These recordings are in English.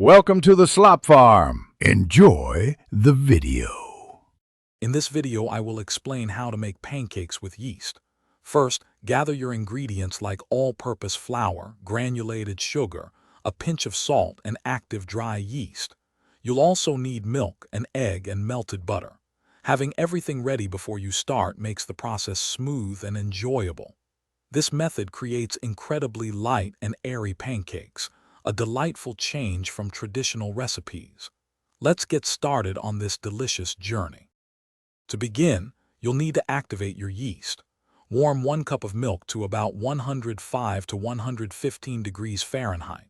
Welcome to the Slop Farm. Enjoy the video. In this video, I will explain how to make pancakes with yeast. First, gather your ingredients like all-purpose flour, granulated sugar, a pinch of salt, and active dry yeast. You'll also need milk, an egg, and melted butter. Having everything ready before you start makes the process smooth and enjoyable. This method creates incredibly light and airy pancakes, a delightful change from traditional recipes. Let's get started on this delicious journey. To begin, you'll need to activate your yeast. Warm 1 cup of milk to about 105 to 115 degrees Fahrenheit.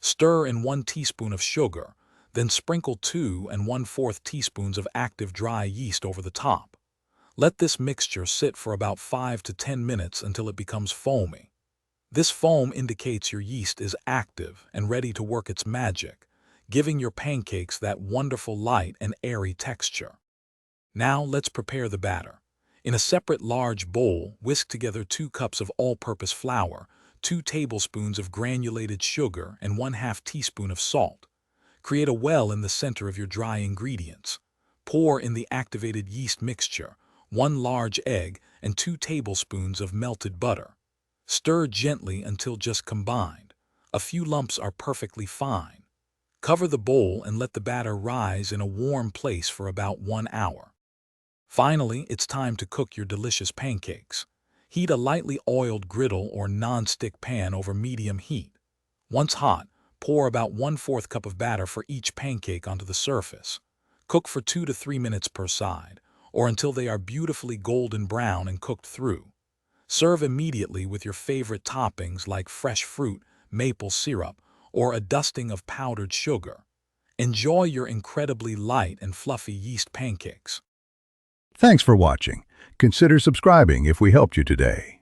Stir in 1 teaspoon of sugar, then sprinkle 2 1/4 teaspoons of active dry yeast over the top. Let this mixture sit for about 5 to 10 minutes until it becomes foamy. This foam indicates your yeast is active and ready to work its magic, giving your pancakes that wonderful light and airy texture. Now let's prepare the batter. In a separate large bowl, whisk together 2 cups of all-purpose flour, 2 tablespoons of granulated sugar, and 1/2 teaspoon of salt. Create a well in the center of your dry ingredients. Pour in the activated yeast mixture, 1 large egg, and 2 tablespoons of melted butter. Stir gently until just combined. A few lumps are perfectly fine. Cover the bowl and let the batter rise in a warm place for about 1 hour. Finally, it's time to cook your delicious pancakes. Heat a lightly oiled griddle or non-stick pan over medium heat. Once hot, pour about 1/4 cup of batter for each pancake onto the surface. Cook for 2 to 3 minutes per side, or until they are beautifully golden brown and cooked through. Serve immediately with your favorite toppings like fresh fruit, maple syrup, or a dusting of powdered sugar. Enjoy your incredibly light and fluffy yeast pancakes. Thanks for watching. Consider subscribing if we helped you today.